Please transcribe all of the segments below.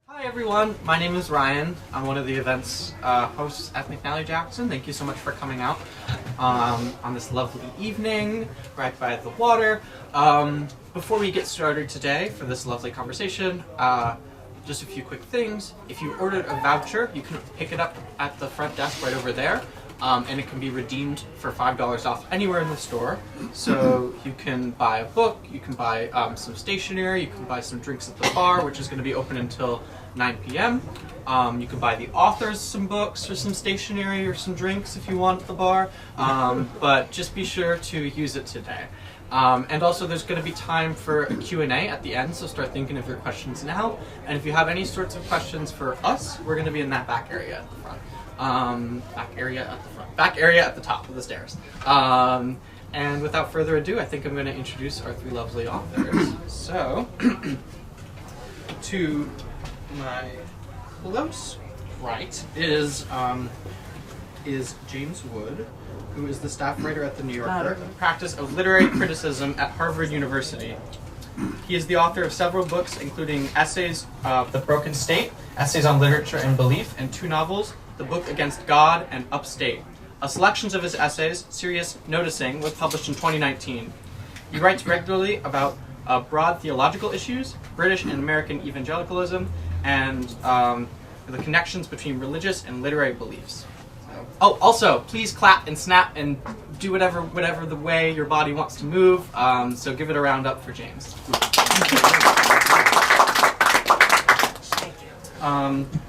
Hi everyone, my name is Ryan. I'm one of the event's hosts at McNally Jackson. Thank you so much for coming out on this lovely evening right by the water. Before we get started today for this lovely conversation, just a few quick things. If you ordered a voucher, you can pick it up at the front desk right over there. And it can be redeemed for $5 off anywhere in the store. So you can buy a book, you can buy some stationery, you can buy some drinks at the bar, which is going to be open until 9 p.m. You can buy the authors some books or some stationery or some drinks if you want at the bar. But just be sure to use it today. And also there's going to be time for a Q&A at the end, so start thinking of your questions now. And if you have any sorts of questions for us, we're going to be in that back area at the front. Back area at the top of the stairs. And without further ado, I think I'm going to introduce our three lovely authors. So, to my close right is James Wood, who is the staff writer at The New Yorker, practice of literary criticism at Harvard University. He is the author of several books, including Essays of the Broken State, Essays on Literature and Belief, and two novels, The Book Against God and Upstate. A selection of his essays, Serious Noticing, was published in 2019. He writes regularly about broad theological issues, British and American evangelicalism, and the connections between religious and literary beliefs. Oh, also, please clap and snap and do whatever the way your body wants to move. So give it a round up for James.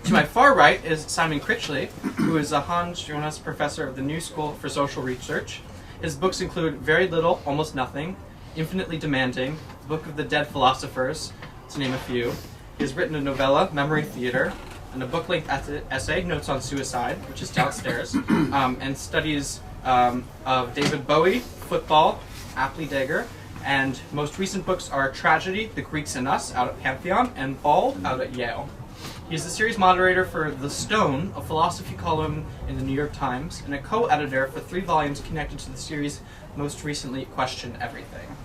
To my far right is Simon Critchley, who is a Hans Jonas Professor of the New School for Social Research. His books include Very Little, Almost Nothing, Infinitely Demanding, Book of the Dead Philosophers, to name a few. He has written a novella, Memory Theater, and a book-length essay, Notes on Suicide, which is downstairs, and studies of David Bowie, football, aptly dagger, and most recent books are Tragedy, The Greeks and Us, out at Pantheon, and Bald, out at Yale. He is the series moderator for The Stone, a philosophy column in the New York Times, and a co-editor for 3 volumes connected to the series, most recently Question Everything.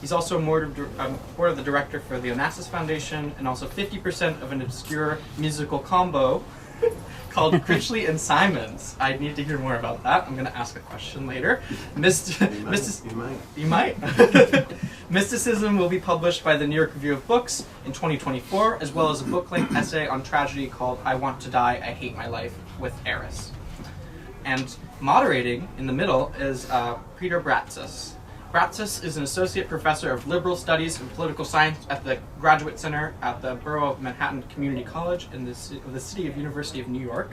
He's also board of the director for the Onassis Foundation, and also 50% of an obscure musical combo called Critchley and Simons. I need to hear more about that. I'm going to ask a question later. You might. Mysticism will be published by the New York Review of Books in 2024, as well as a book-length essay on tragedy called I Want to Die, I Hate My Life with ERIS. And moderating in the middle is Peter Bratsis. Bratsis is an associate professor of liberal studies and political science at the Graduate Center at the Borough of Manhattan Community College in the City of University of New York.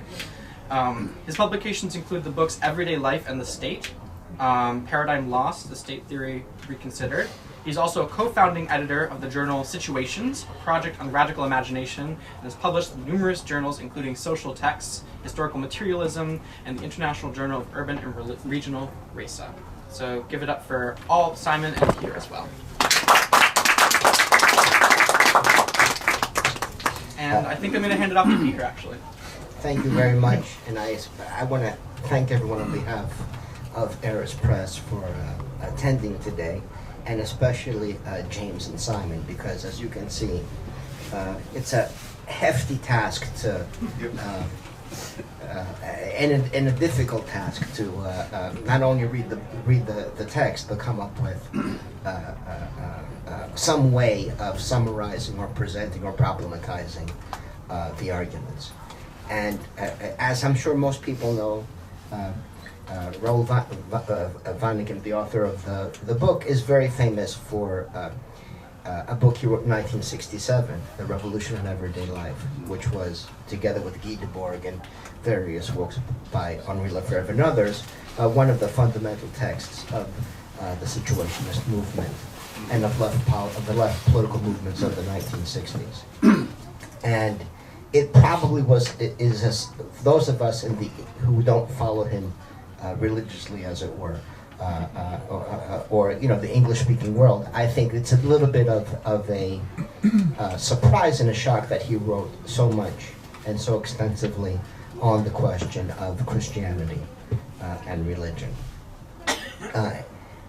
His publications include the books Everyday Life and the State, Paradigm Lost, The State Theory Reconsidered. He's also a co-founding editor of the journal Situations, a project on radical imagination, and has published in numerous journals including Social Texts, Historical Materialism, and the International Journal of Urban and Regional RACA. So give it up for all Simon and Peter as well. And I think I'm going to hand it off to Peter, actually. Thank you very much, and I want to thank everyone on behalf of ERIS Press for attending today, and especially James and Simon, because as you can see, it's a hefty task to and a difficult task to not only read the text, but come up with some way of summarizing or presenting or problematizing the arguments. And as I'm sure most people know, Raoul Vaneigem, the author of the book, is very famous for a book he wrote in 1967, The Revolution in Everyday Life, which was, together with Guy Debord and various works by Henri Lefebvre and others, one of the fundamental texts of the Situationist movement and of the left political movements of the 1960s. And it probably is those of us who don't follow him religiously, as it were, or the English-speaking world, I think it's a little bit of a surprise and a shock that he wrote so much and so extensively on the question of Christianity and religion.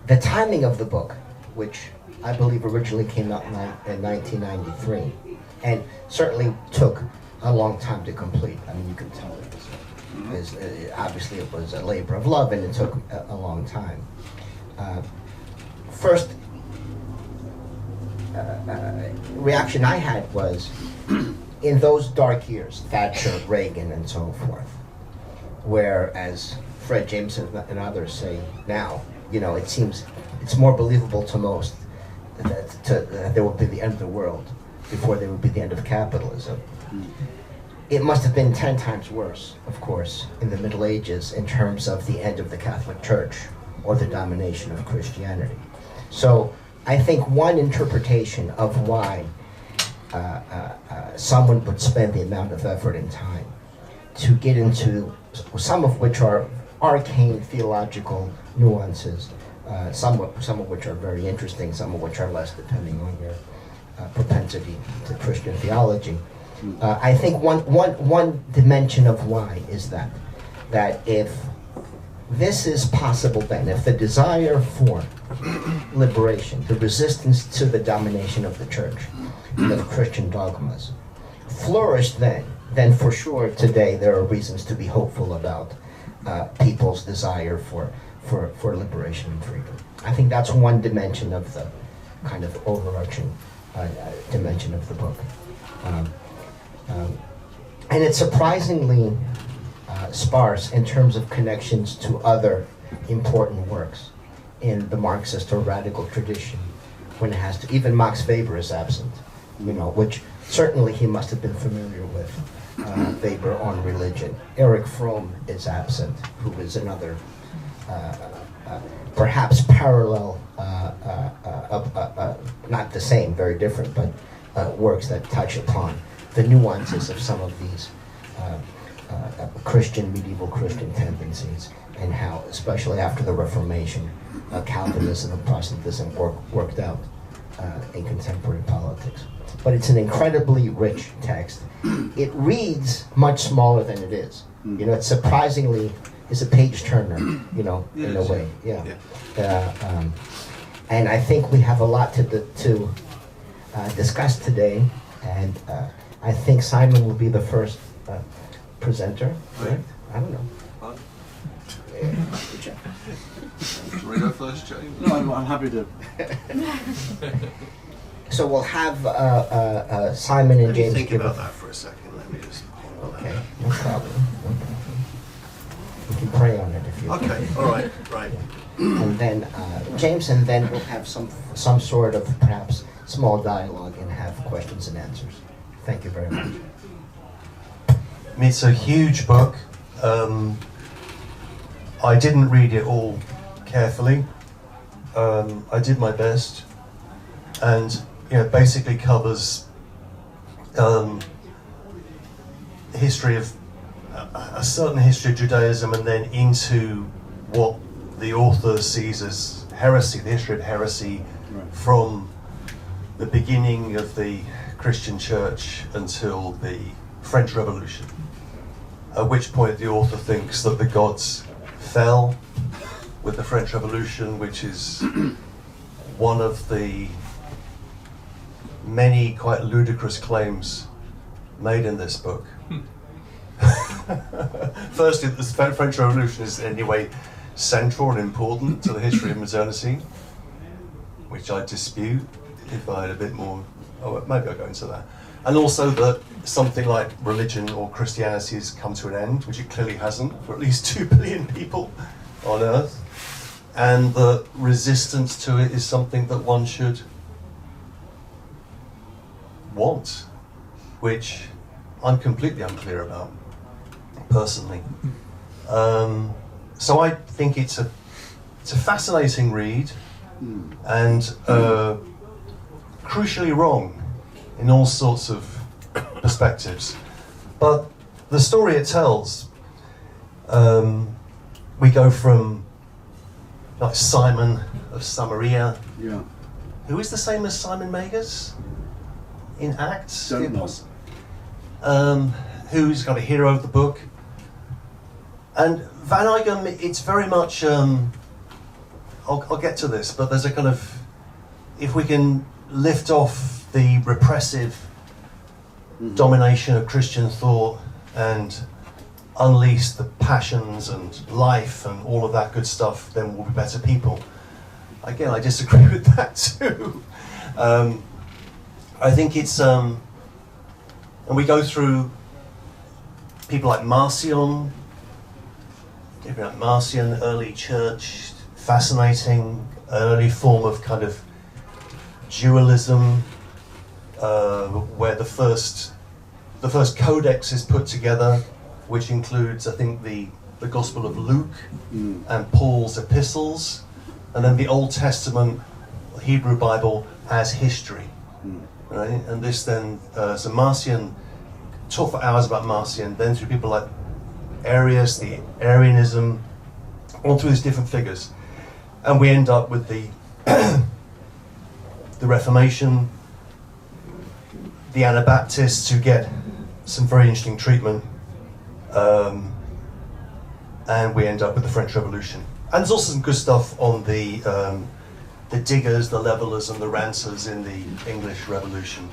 The timing of the book, which I believe originally came out in 1993, and certainly took a long time to complete. I mean, you can tell obviously it was a labor of love, and it took a long time. First reaction I had was, in those dark years, Thatcher, Reagan, and so forth, where, as Fred Jameson and others say now, it seems it's more believable to most that there will be the end of the world before there would be the end of capitalism. It must have been 10 times worse, of course, in the Middle Ages in terms of the end of the Catholic Church or the domination of Christianity. So I think one interpretation of why someone would spend the amount of effort and time to get into some of which are arcane theological nuances, some of which are very interesting, some of which are less, depending on your propensity to Christian theology. I think one dimension of why is that if this is possible then, if the desire for liberation, the resistance to the domination of the church and of Christian dogmas flourished then for sure today there are reasons to be hopeful about people's desire for liberation and freedom. I think that's one dimension of the kind of overarching dimension of the book. And it's surprisingly sparse in terms of connections to other important works in the Marxist or radical tradition, when it has to, even Max Weber is absent, which certainly he must have been familiar with, Weber on religion. Erich Fromm is absent, who is another perhaps parallel, not the same, very different, but works that touch upon the nuances of some of these medieval Christian tendencies, and how, especially after the Reformation, Calvinism and Protestantism worked out in contemporary politics. But it's an incredibly rich text. It reads much smaller than it is. It surprisingly is a page turner, in a way. Yeah. And I think we have a lot to discuss today, and I think Simon will be the first presenter. Right? I don't know. Shall we go first, James? No, I'm happy to. So we'll have Simon and James. Think about that for a second. Let me just. Okay, no problem. You can pray on it if you. Okay. All right. Right. And then James, and then we'll have some sort of perhaps small dialogue and have questions and answers. Thank you very much. It's a huge book. I didn't read it all carefully. I did my best, and basically covers history of a certain history of Judaism, and then into what the author sees as heresy, the history of heresy, from the beginning of the Christian Church until the French Revolution, at which point the author thinks that the gods fell with the French Revolution, which is one of the many quite ludicrous claims made in this book. Firstly, the French Revolution is in any way central and important to the history of modernity, which I dispute. If I had a bit more, maybe I'll go into that. And also that something like religion or Christianity has come to an end, which it clearly hasn't, for at least 2 billion people on Earth. And the resistance to it is something that one should want, which I'm completely unclear about, personally. So I think it's a fascinating read, and crucially wrong in all sorts of perspectives. But the story it tells, we go from like Simon of Samaria, who is the same as Simon Magus in Acts, Don't know. Who's kind of hero of the book. And Vaneigem, it's very much, I'll get to this, but there's a kind of, if we can lift off the repressive domination of Christian thought and unleash the passions and life and all of that good stuff, then we'll be better people. Again, I disagree with that too. I think it's, and we go through people like Marcion, early church, fascinating, early form of kind of dualism, where the first codex is put together, which includes, I think, the Gospel of Luke and Paul's epistles, and then the Old Testament Hebrew Bible as history, right? And this then, so Marcion, talk for hours about Marcion, then through people like Arius, the Arianism, all through these different figures, and we end up with the the Reformation, the Anabaptists, who get some very interesting treatment, and we end up with the French Revolution. And there's also some good stuff on the diggers, the levelers, and the rancers in the English Revolution.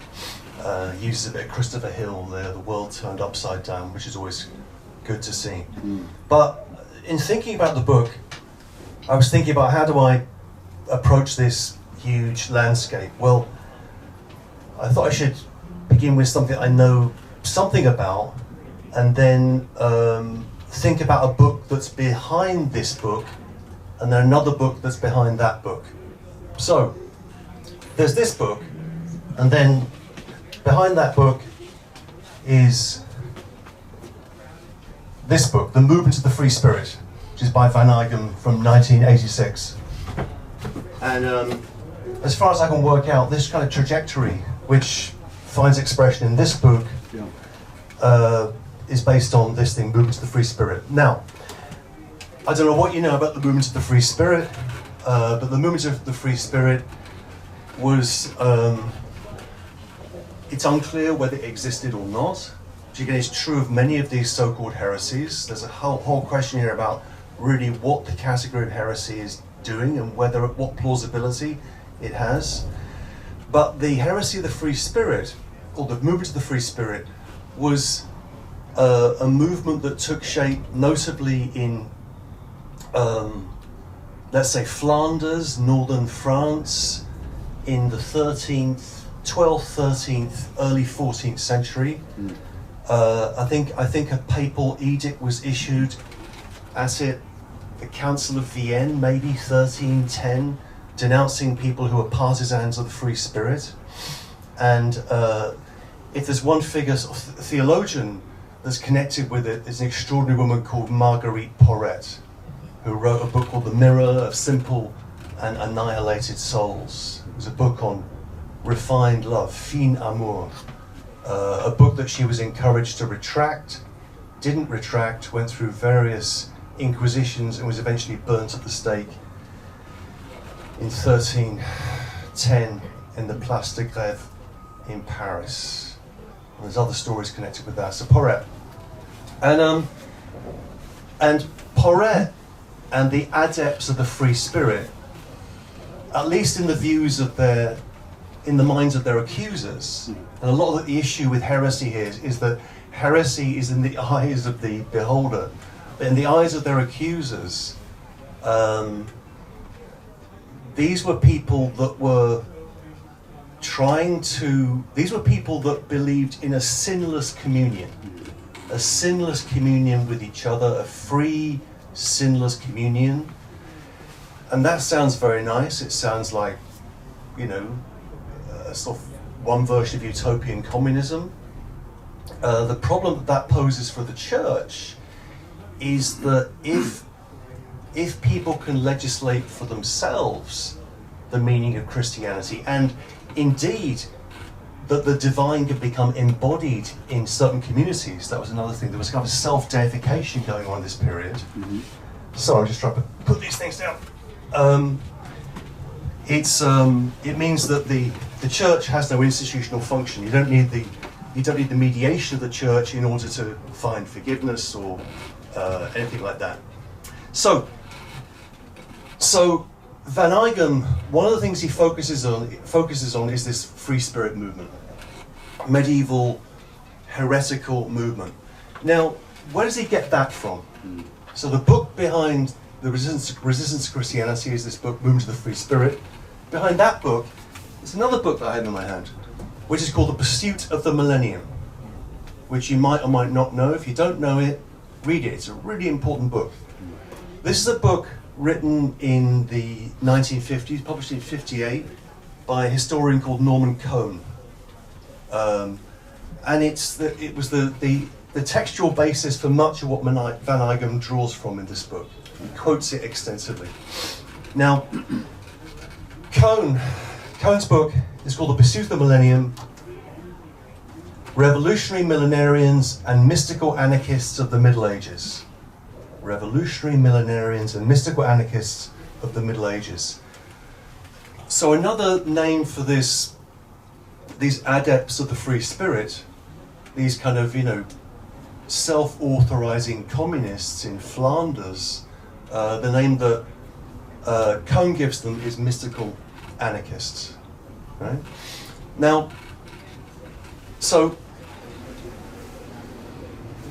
Uses a bit of Christopher Hill there, the world turned upside down, which is always good to see. But in thinking about the book, I was thinking about how do I approach this huge landscape. Well, I thought I should begin with something I know something about, and then think about a book that's behind this book, and then another book that's behind that book. So, there's this book, and then behind that book is this book, The Movement of the Free Spirit, which is by Vaneigem from 1986. And as far as I can work out, this kind of trajectory, which finds expression in this book, is based on this thing, Movement of the Free Spirit. Now, I don't know what you know about the Movement of the Free Spirit, but the Movement of the Free Spirit was, it's unclear whether it existed or not, which again is true of many of these so-called heresies. There's a whole question here about really what the category of heresy is doing and what plausibility it has. But the heresy of the Free Spirit, or the Movement of the Free Spirit, was a movement that took shape notably in, let's say, Flanders, northern France, in the 12th, 13th, early 14th century. I think a papal edict was issued at the Council of Vienne, maybe 1310, denouncing people who were partisans of the Free Spirit. And if there's one figure, theologian, that's connected with it, is an extraordinary woman called Marguerite Porret, who wrote a book called The Mirror of Simple and Annihilated Souls. It was a book on refined love, fin amour, a book that she was encouraged to retract, didn't retract, went through various inquisitions and was eventually burnt at the stake in 1310 in the Place de Grève in Paris. And there's other stories connected with that. So Porret. And Porret and the adepts of the Free Spirit, at least in the views of in the minds of their accusers, and a lot of the issue with heresy here is that heresy is in the eyes of the beholder, but in the eyes of their accusers, these were people that were these were people that believed in a sinless communion with each other, a free, sinless communion. And that sounds very nice. It sounds like, sort of one version of utopian communism. The problem that poses for the church is that if people can legislate for themselves the meaning of Christianity, and indeed that the divine can become embodied in certain communities, that was another thing. There was kind of self-deification going on in this period. So I'm just trying to put these things down. It means that the church has no institutional function. You don't need the mediation of the church in order to find forgiveness or anything like that. So Vaneigem, one of the things he focuses on is this Free Spirit movement. Medieval heretical movement. Now, where does he get that from? So the book behind the resistance to Christianity is this book, Movement to the Free Spirit. Behind that book is another book that I have in my hand, which is called The Pursuit of the Millennium, which you might or might not know. If you don't know it, read it. It's a really important book. This is a book written in the 1950s, published in 58, by a historian called Norman Cohn. And it was the textual basis for much of what Vaneigem draws from in this book. He quotes it extensively. Now, Cohn's book is called The Pursuit of the Millennium, Revolutionary Millenarians and Mystical Anarchists of the Middle Ages. Revolutionary Millenarians and Mystical Anarchists of the Middle Ages. So another name for these adepts of the free spirit, these kind of, self-authorizing communists in Flanders, the name that Cohn gives them is mystical anarchists. Right? Now, so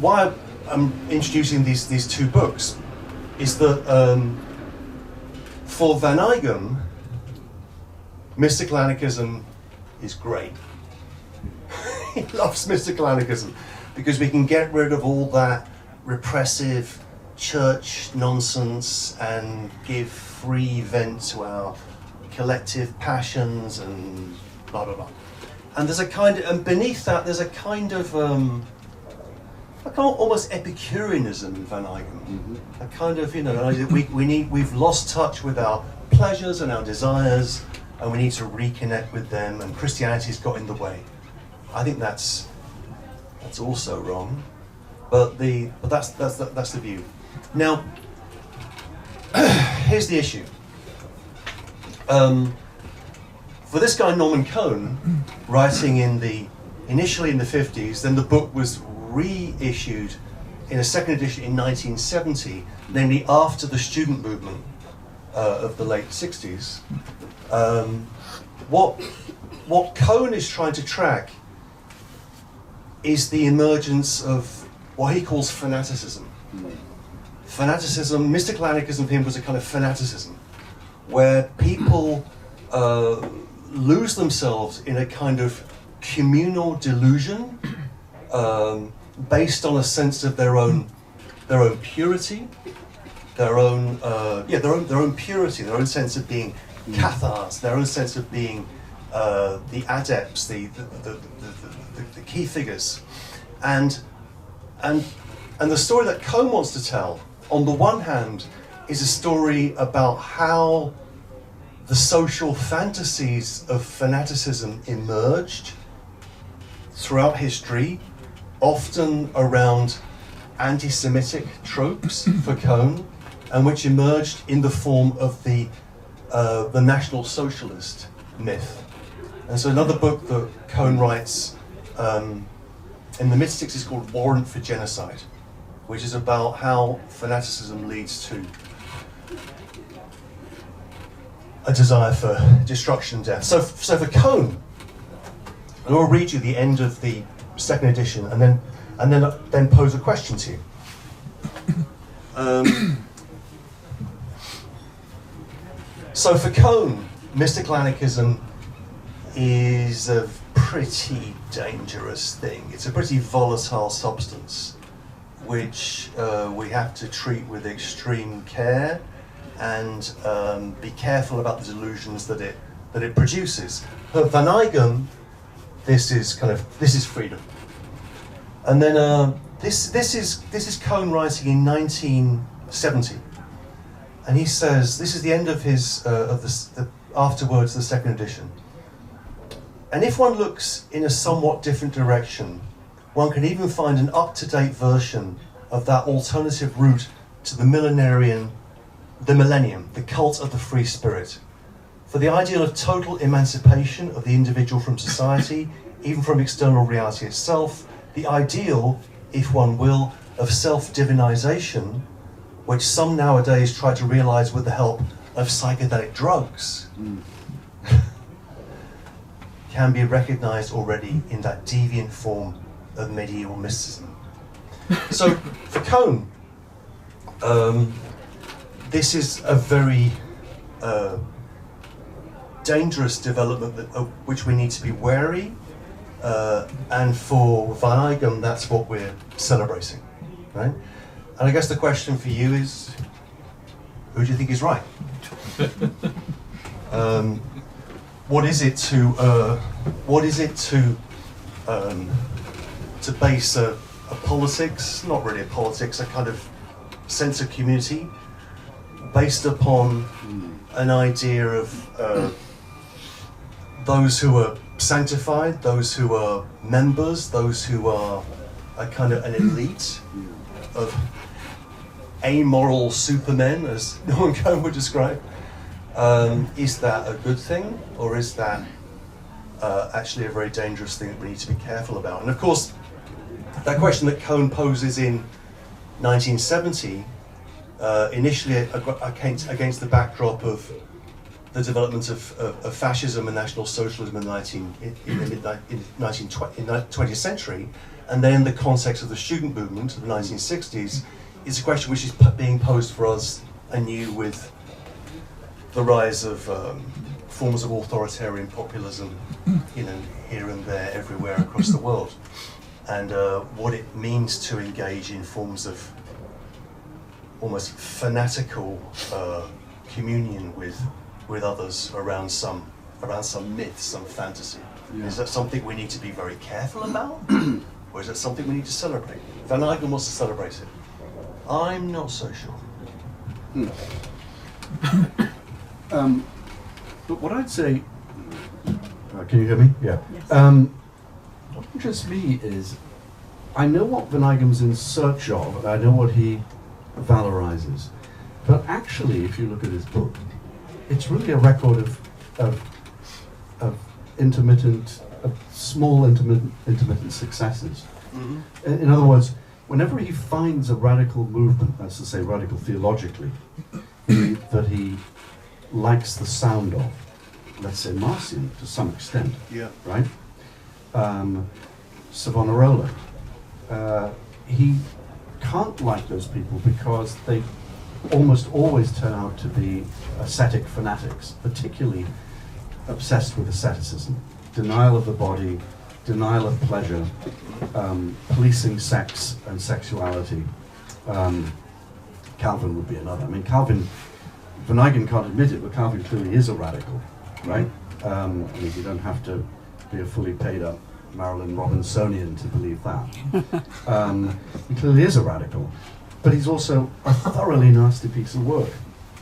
why I'm introducing these two books is that for Vaneigem, mystical anarchism is great. He loves mystical anarchism because we can get rid of all that repressive church nonsense and give free vent to our collective passions and blah blah blah. And and beneath that there's a kind of almost Epicureanism in Vaneigem. A kind of, we've lost touch with our pleasures and our desires, and we need to reconnect with them, and Christianity's got in the way. I think that's also wrong, but that's the view. Now, here's the issue. For this guy Norman Cohn, writing initially in the 50s, then the book was reissued in a second edition in 1970, namely after the student movement of the late 60s. What Cohn is trying to track is the emergence of what he calls fanaticism. Fanaticism, mystical anarchism for him was a kind of fanaticism, where people lose themselves in a kind of communal delusion based on a sense of their own purity, their own purity, their own sense of being cathars, their own sense of being the adepts, the key figures, and the story that Cohn wants to tell, on the one hand, is a story about how the social fantasies of fanaticism emerged throughout history, often around anti-Semitic tropes for Cohn, and which emerged in the form of the National Socialist myth. And so another book that Cohn writes in the mid-60s is called Warrant for Genocide, which is about how fanaticism leads to a desire for destruction and death. So for Cohn, and I'll read you the end of the second edition, and then pose a question to you. So for Cohn, mystical anarchism is a pretty dangerous thing. It's a pretty volatile substance, which we have to treat with extreme care and be careful about the delusions that it produces. For Vaneigem, this is freedom. And then this is Cohn writing in 1970, and he says this is the end of his afterwards the second edition. And if one looks in a somewhat different direction, one can even find an up-to-date version of that alternative route to the millennium, the cult of the free spirit. For the ideal of total emancipation of the individual from society, even from external reality itself, the ideal, if one will, of self-divinization, which some nowadays try to realize with the help of psychedelic drugs, can be recognized already in that deviant form of medieval mysticism. So for Cone, this is a very dangerous development of which we need to be wary, and for Vaneigem, that's what we're celebrating, right? And I guess the question for you is, who do you think is right? What is it to base a politics, not really a politics, a kind of sense of community based upon an idea of those who are sanctified, those who are members, those who are a kind of an elite of amoral supermen, as Norman Cohn would describe. Is that a good thing, or is that actually a very dangerous thing that we need to be careful about? And of course, that question that Cohn poses in 1970, initially against the backdrop of the development of fascism and National Socialism in the 20th century, and then in the context of the student movement of the 1960s, is a question which is being posed for us anew with the rise of forms of authoritarian populism, here and there, everywhere across the world, and what it means to engage in forms of almost fanatical communion with others around some myth, some fantasy. Yeah. Is that something we need to be very careful about, or is it something we need to celebrate? Vaneigem wants to celebrate it. I'm not so sure. But what I'd say, can you hear me? Yeah. Yes. What interests me is, I know what Vaneigem's in search of, and I know what he valorizes. But actually, if you look at his book, it's really a record of small intermittent successes. Mm-hmm. In other words, whenever he finds a radical movement, that's to say radical theologically, that he likes the sound of, let's say Marcion to some extent, right? Savonarola, he can't like those people because they almost always turn out to be ascetic fanatics, particularly obsessed with asceticism, denial of the body, denial of pleasure, policing sex and sexuality. Calvin would be another. I mean, Vaneigem can't admit it, but Calvin clearly is a radical, right? I mean, you don't have to be a fully paid up Marilyn Robinsonian to believe that. He clearly is a radical, but he's also a thoroughly nasty piece of work.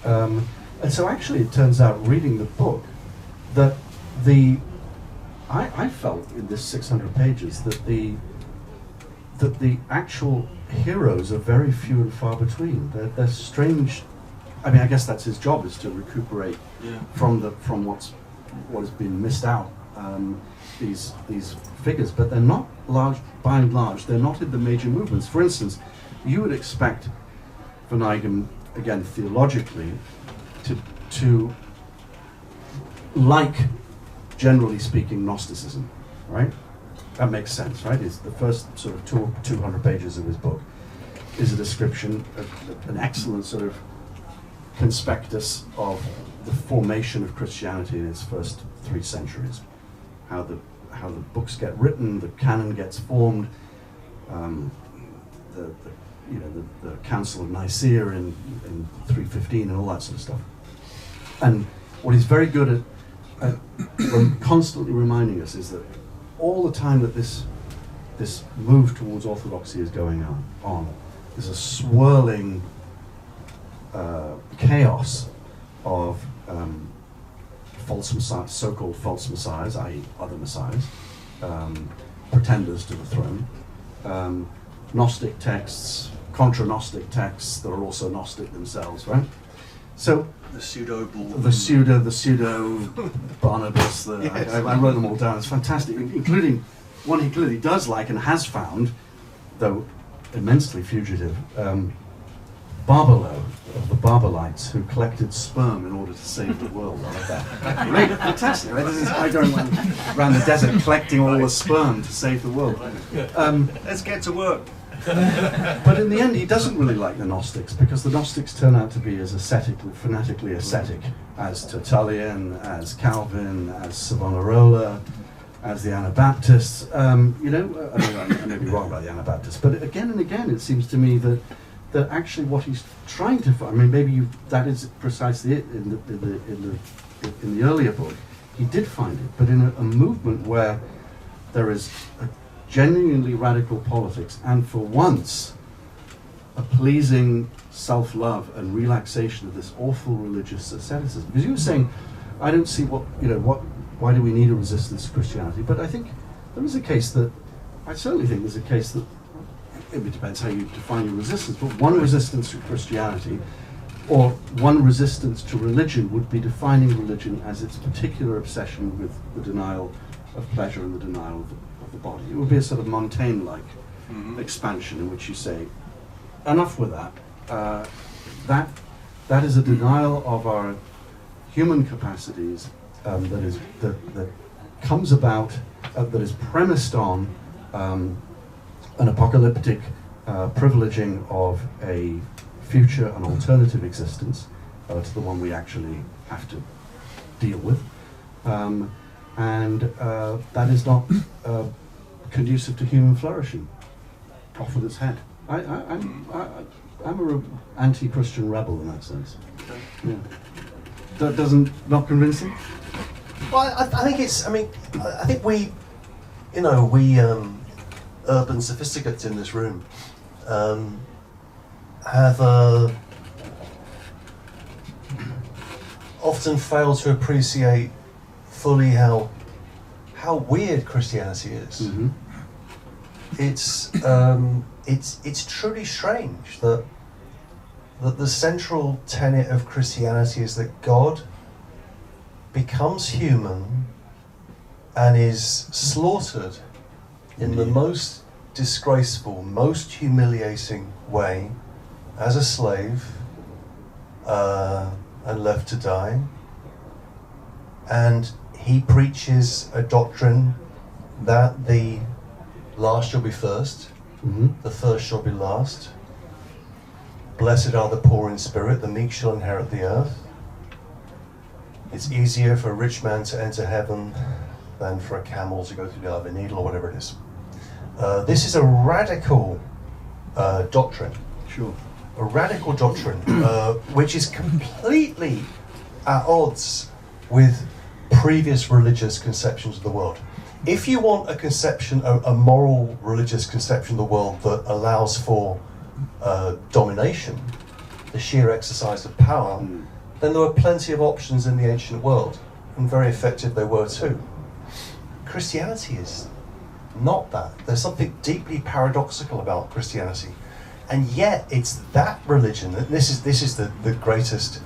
And so actually it turns out, reading the book, that I felt in this 600 pages that the actual heroes are very few and far between. They're strange. I mean, I guess that's his job, is to recuperate from what has been missed out. These figures, but they're not large. By and large, they're not in the major movements. For instance, you would expect Vaneigem, again theologically, to like, generally speaking, Gnosticism, right? That makes sense, right? It's the first sort of 200 pages of his book is a description of an excellent sort of conspectus of the formation of Christianity in its first 3 centuries, how the books get written, the canon gets formed, the Council of Nicaea in 315 and all that sort of stuff. And what he's very good at constantly reminding us is that all the time that this move towards orthodoxy is going on, there's a swirling chaos of false messiahs, so-called false messiahs, i.e. other messiahs, pretenders to the throne, Gnostic texts, contra-Gnostic texts that are also Gnostic themselves, right? So the pseudo Barnabas. Yes. I wrote them all down. It's fantastic, including one he clearly does like and has found, though immensely fugitive, Barbelo of the Barbelites who collected sperm in order to save the world. I like that. Right, fantastic. Right? This is I going around the desert collecting all the sperm to save the world. Let's get to work. But in the end, he doesn't really like the Gnostics, because the Gnostics turn out to be as fanatically ascetic as Tertullian, as Calvin, as Savonarola, as the Anabaptists. I may be wrong about the Anabaptists, but again and again, it seems to me that actually what he's trying to find, I mean, maybe that is precisely it in the earlier book. He did find it, but in a movement where there is a genuinely radical politics, and for once a pleasing self-love and relaxation of this awful religious asceticism. Because you were saying, I don't see why do we need a resistance to Christianity? But I think there is a case that, I certainly think there's a case that, it depends how you define your resistance, but one resistance to Christianity or one resistance to religion would be defining religion as its particular obsession with the denial of pleasure and the denial of the body. It would be a sort of Montaigne-like expansion in which you say, enough with that. That is a denial of our human capacities that comes about, that is premised on an apocalyptic privileging of a future and alternative existence to the one we actually have to deal with. And that is not conducive to human flourishing, off with its head. I'm a anti-Christian rebel in that sense. Yeah. That doesn't, not convincing? Well, I think it's, I think we urban sophisticates in this room have often failed to appreciate fully how weird Christianity is. Mm-hmm. It's truly strange that the central tenet of Christianity is that God becomes human and is slaughtered in the most disgraceful, most humiliating way as a slave and left to die. And he preaches a doctrine that the last shall be first, the first shall be last. Blessed are the poor in spirit, the meek shall inherit the earth. It's easier for a rich man to enter heaven than for a camel to go through the eye of a needle, or whatever it is. This is a radical doctrine. Sure. A radical doctrine, which is completely at odds with previous religious conceptions of the world. If you want a conception, a moral religious conception of the world that allows for domination, the sheer exercise of power, then there were plenty of options in the ancient world, and very effective they were too. Christianity is not that. There's something deeply paradoxical about Christianity, and yet it's that religion. This is the greatest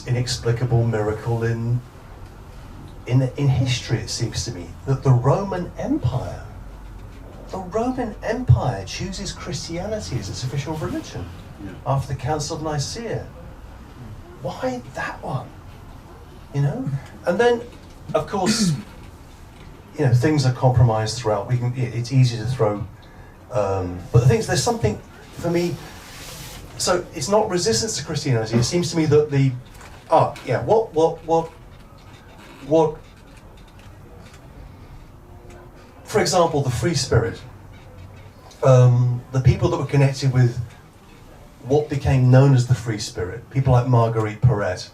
inexplicable miracle in history. It seems to me that the Roman Empire chooses Christianity as its official religion after the Council of Nicaea. Why that one? And then, of course, things are compromised throughout. It's easy to throw, but the thing is, there's something for me. So it's not resistance to Christianity. It seems to me that what? For example, the free spirit. The people that were connected with what became known as the free spirit, people like Marguerite Porete,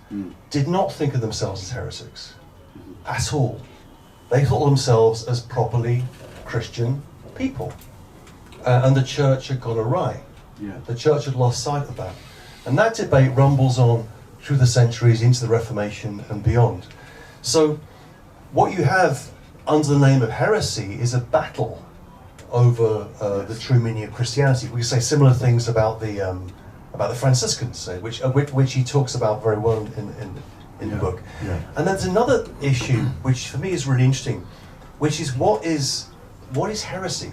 did not think of themselves as heretics at all. They thought of themselves as properly Christian people. And the church had gone awry. Yeah. The church had lost sight of that. And that debate rumbles on through the centuries into the Reformation and beyond. So what you have under the name of heresy is a battle over the true meaning of Christianity. We say similar things about the Franciscans, say, which he talks about very well in the book. Yeah. And there's another issue which for me is really interesting, which is what is heresy,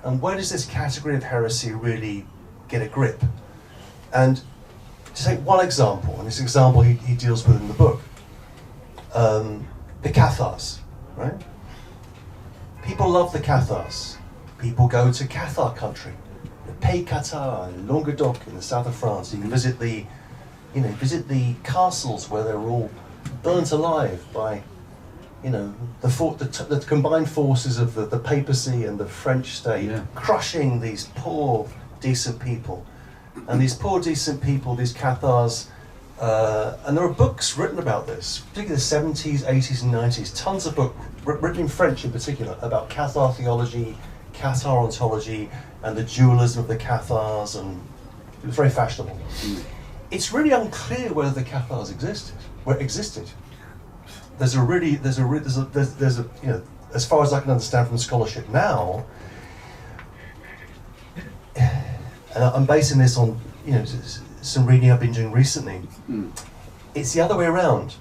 and where does this category of heresy really get a grip. And to take one example, and this example he deals with in the book, the Cathars, right? People love the Cathars. People go to Cathar country, the Pays Cathar, Languedoc in the south of France. You can visit the castles where they're all burnt alive by, the combined forces of the papacy and the French state, crushing these poor, decent people. And these poor, decent people, these Cathars, and there are books written about this, particularly the 70s, 80s and 90s, tons of books written in French in particular about Cathar theology, Cathar ontology, and the dualism of the Cathars, and it was very fashionable. It's really unclear whether the Cathars existed. There's a as far as I can understand from scholarship now, and I'm basing this on some reading I've been doing recently. It's the other way around.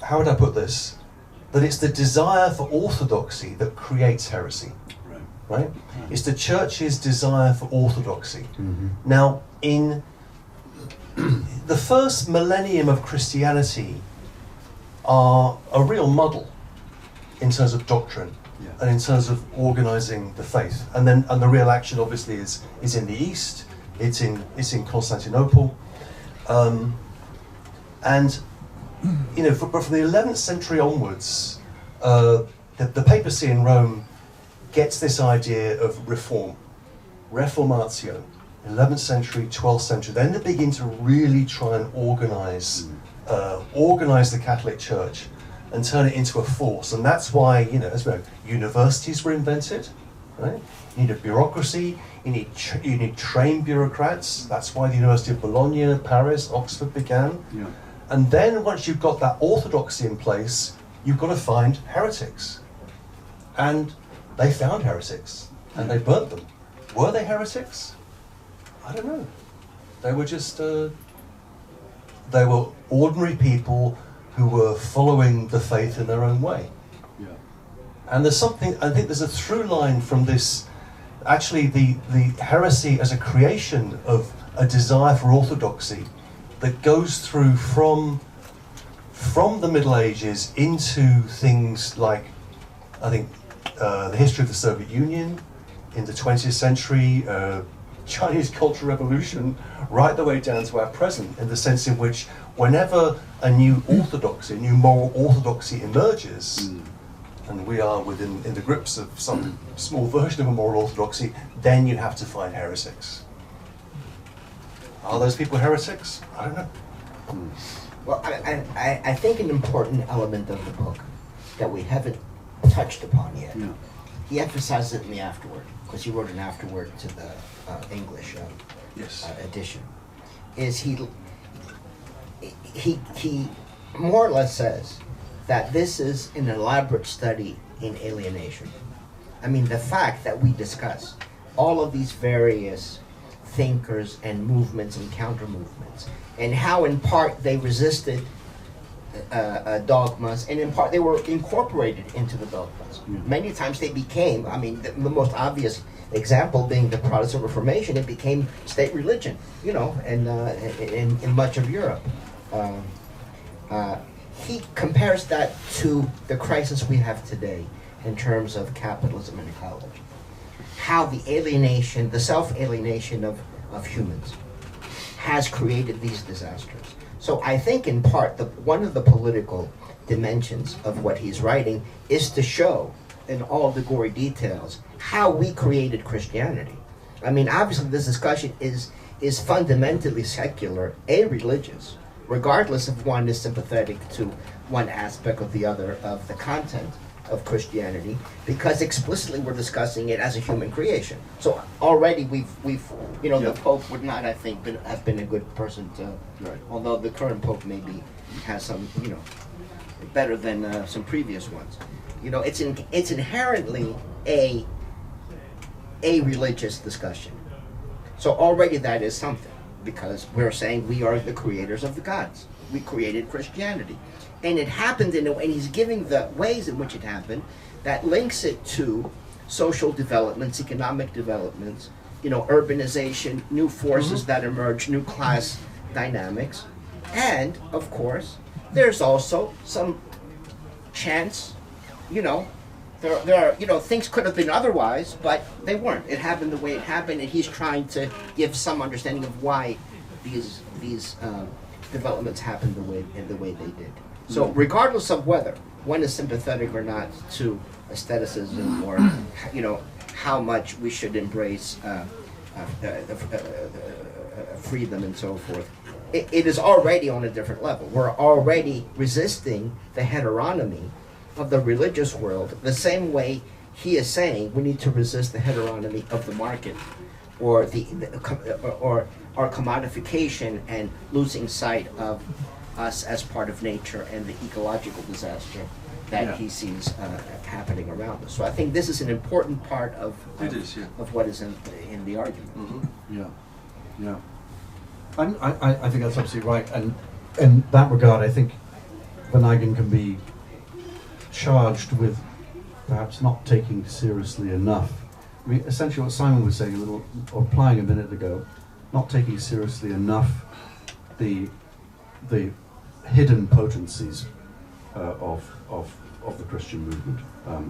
How would I put this? That it's the desire for orthodoxy that creates heresy. Right? It's the church's desire for orthodoxy. Now, in the first millennium of Christianity are a real muddle in terms of doctrine and in terms of organizing the faith. And the real action obviously is in the East. It's in Constantinople. But from the 11th century onwards, the papacy in Rome gets this idea of reform, reformatio, 11th century, 12th century. Then they begin to really try and organize the Catholic Church and turn it into a force. And that's why, as we know, universities were invented, right? You need a bureaucracy, you need trained bureaucrats. That's why the University of Bologna, Paris, Oxford began. And then once you've got that orthodoxy in place, you've got to find heretics. And they found heretics, and they burnt them. Were they heretics? I don't know. They were just, they were ordinary people who were following the faith in their own way. And there's something, I think there's a through line from this, actually the heresy as a creation of a desire for orthodoxy that goes through from the Middle Ages into things like, I think, the history of the Soviet Union, in the 20th century, Chinese Cultural Revolution, right the way down to our present, in the sense in which whenever a new orthodoxy, a new moral orthodoxy emerges, and we are in the grips of some small version of a moral orthodoxy, then you have to find heretics. Are those people heretics? I don't know. Well, I think an important element of the book that we haven't touched upon yet, he emphasizes it in the afterword, because he wrote an afterword to the English edition, is he more or less says that this is an elaborate study in alienation. I mean, the fact that we discuss all of these various thinkers and movements and counter movements, and how in part they resisted dogmas, and in part they were incorporated into the dogmas. Many times they became, I mean, the most obvious example being the Protestant Reformation, it became state religion, and in much of Europe. He compares that to the crisis we have today in terms of capitalism and ecology. How the alienation, the self-alienation of humans has created these disasters. So I think in part, one of the political dimensions of what he's writing is to show in all the gory details how we created Christianity. I mean, obviously this discussion is fundamentally secular, a-religious, regardless if one is sympathetic to one aspect or the other of the content of Christianity, because explicitly we're discussing it as a human creation. So already we've the Pope would not, I think, have been a good person to, although the current Pope maybe has some, better than some previous ones. It's inherently a religious discussion. So already that is something, because we're saying we are the creators of the gods. We created Christianity. And it happened and he's giving the ways in which it happened that links it to social developments, economic developments, urbanization, new forces that emerge, new class dynamics, and of course, there's also some chance, there are, things could have been otherwise, but they weren't. It happened the way it happened, and he's trying to give some understanding of why these developments happened the way they did. So, regardless of whether one is sympathetic or not to aestheticism, or how much we should embrace freedom and so forth, it is already on a different level. We're already resisting the heteronomy of the religious world, the same way he is saying we need to resist the heteronomy of the market, or or our commodification and losing sight of us as part of nature and the ecological disaster that he sees happening around us. So I think this is an important part of what is in the argument. Mm-hmm. Yeah. I think that's absolutely right, and in that regard, I think Vaneigem can be charged with perhaps not taking seriously enough. I mean, essentially what Simon was saying or applying a minute ago, not taking seriously enough the hidden potencies of the Christian movement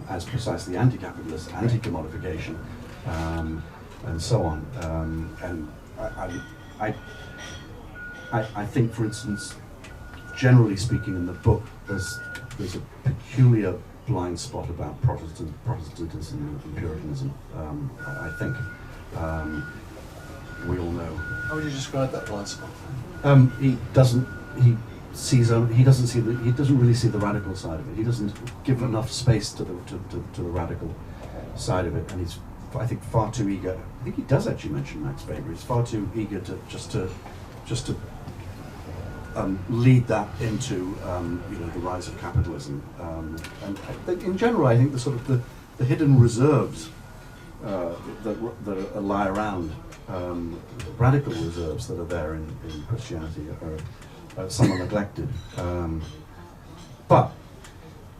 as precisely anti-capitalist, anti-commodification, and so on. And I think, for instance, generally speaking, in the book, there's a peculiar blind spot about Protestantism and Puritanism. I think we all know. How would you describe that blind spot? He doesn't really see the radical side of it. He doesn't give enough space to the radical side of it, and he's, I think, far too eager. I think he does actually mention Max Weber. He's far too eager to just to lead that into the rise of capitalism. And in general, I think the sort of the hidden reserves that lie around, radical reserves that are there in Christianity are somewhat neglected. But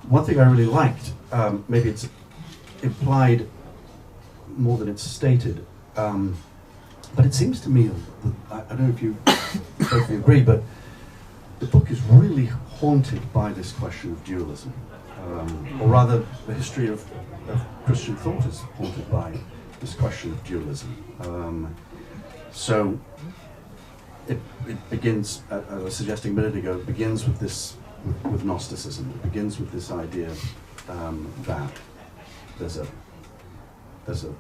one thing I really liked, maybe it's implied more than it's stated, but it seems to me that I don't know if you both agree, but the book is really haunted by this question of dualism, or rather, the history of Christian thought is haunted by this question of dualism. So it begins, as I was suggesting a minute ago, it begins with with Gnosticism. It begins with this idea that there's a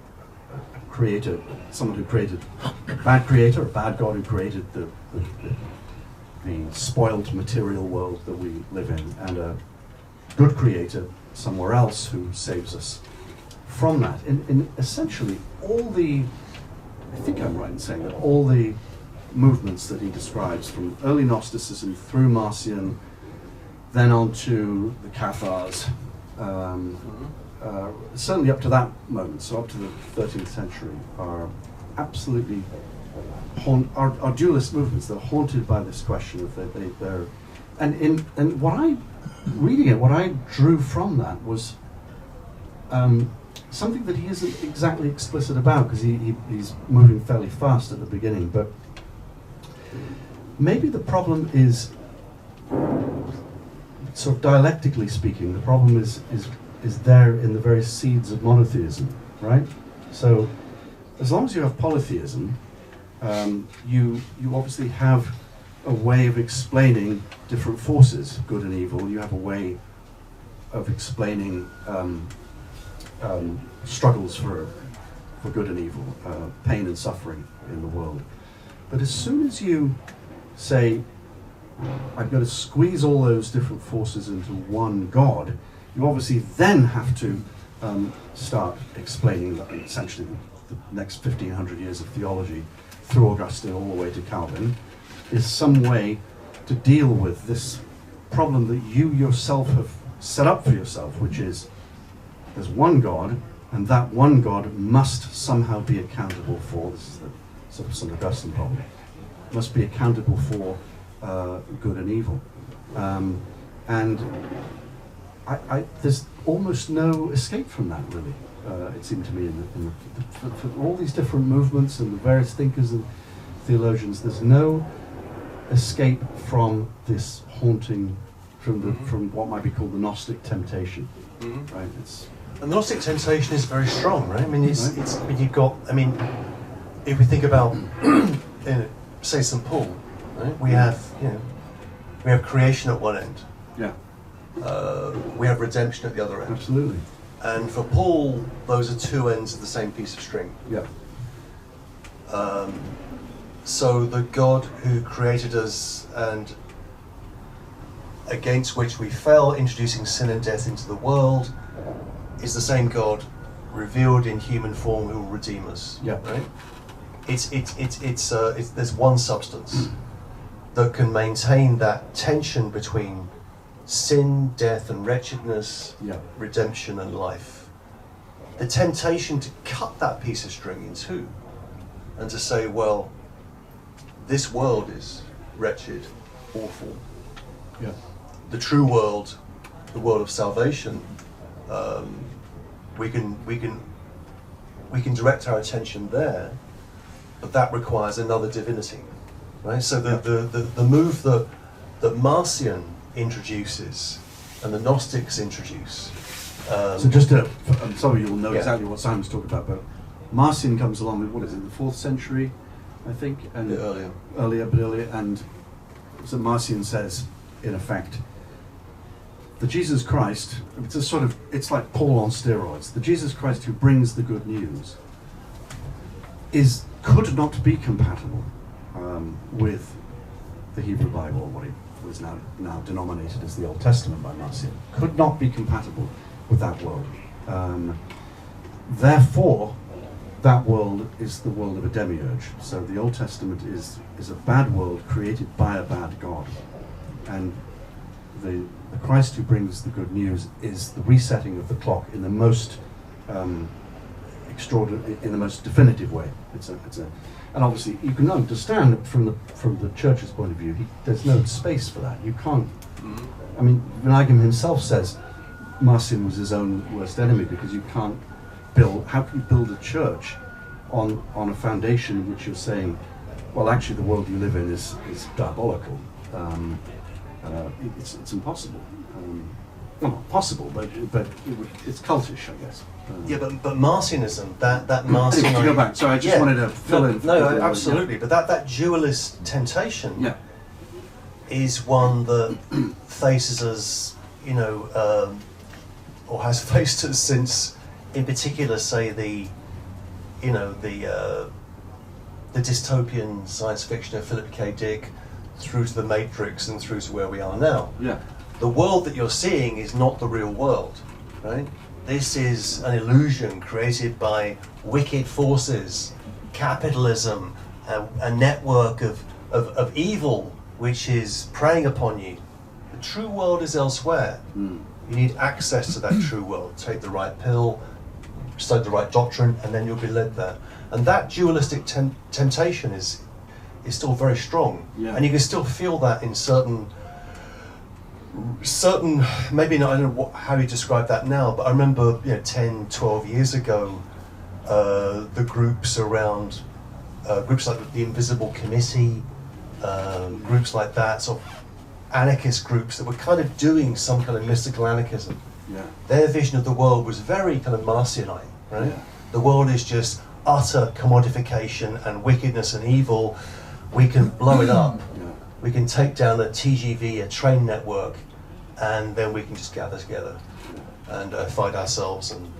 creator, someone who created a bad creator, a bad God who created the spoiled material world that we live in, and a good creator somewhere else who saves us from that. In essentially I think I'm right in saying that all the movements that he describes, from early Gnosticism through Marcion, then on to the Cathars, certainly up to that moment, so up to the 13th century, are absolutely are dualist movements. They're haunted by this question of they're and what I drew from that was something that he isn't exactly explicit about, because he's moving fairly fast at the beginning, but maybe the problem is, sort of dialectically speaking, the problem is there in the very seeds of monotheism, right? So as long as you have polytheism, you obviously have a way of explaining different forces, good and evil. You have a way of explaining struggles for good and evil, pain and suffering in the world. But as soon as you say, I've got to squeeze all those different forces into one God, you obviously then have to start explaining that essentially the next 1500 years of theology, through Augustine all the way to Calvin, is some way to deal with this problem that you yourself have set up for yourself, which is there's one God, and that one God must somehow be accountable for, this is the sort of St. Augustine problem, must be accountable for good and evil. And there's almost no escape from that, really. it seemed to me, for all these different movements and the various thinkers and theologians, there's no escape from this haunting, from what might be called the Gnostic temptation. Right? And the Gnostic temptation is very strong, right? I mean, I mean, you've got. I mean, if we think about, say, St. Paul, right? We have creation at one end. Yeah. We have redemption at the other end. Absolutely. And for Paul, those are two ends of the same piece of string. Yeah. So the God who created us and against which we fell, introducing sin and death into the world, is the same God revealed in human form who will redeem us. Yeah. Right? There's one substance that can maintain that tension between sin, death, and wretchedness, redemption, and life. The temptation to cut that piece of string in two and to say, well, this world is wretched, awful. Yeah. The true world, the world of salvation, we can direct our attention there, but that requires another divinity, right? So the move that Marcion introduces and the Gnostics introduce. So some of you will know exactly what Simon's talking about, but Marcion comes along with, what is it, the 4th century, I think? And earlier, and so Marcion says, in effect, the Jesus Christ, it's like Paul on steroids. The Jesus Christ who brings the good news could not be compatible with the Hebrew Bible, what it was now denominated as the Old Testament by Marcion. Could not be compatible with that world. Therefore, that world is the world of a demiurge. So the Old Testament is a bad world created by a bad God. And the Christ who brings the good news is the resetting of the clock in the most extraordinary, in the most definitive way. And obviously you can understand from the church's point of view, there's no space for that. You can't. I mean, Vaneigem himself says Marcion was his own worst enemy because you can't build. How can you build a church on a foundation in which you're saying, well, actually, the world you live in is diabolical. It's impossible. Well, not possible, but it's cultish, I guess. But Marcionism, that Marcion. To go back, so I just wanted to fill in. No, absolutely. But that dualist temptation is one that faces us, or has faced us since, in particular, say the dystopian science fiction of Philip K. Dick, through to the Matrix and through to where we are now. Yeah. The world that you're seeing is not the real world, right? This is an illusion created by wicked forces, capitalism, a network of evil which is preying upon you. The true world is elsewhere. You need access to that true world. Take the right pill, study the right doctrine, and then you'll be led there. And that dualistic temptation is still very strong. Yeah. And you can still feel that in certain, maybe not, I don't know how you describe that now, but I remember 10, 12 years ago, the groups around, groups like the Invisible Committee, groups like that, sort of anarchist groups that were kind of doing some kind of mystical anarchism. Yeah. Their vision of the world was very kind of Marcionite, right? Yeah. The world is just utter commodification and wickedness and evil. We can blow it up. We can take down a TGV, a train network, and then we can just gather together and fight ourselves and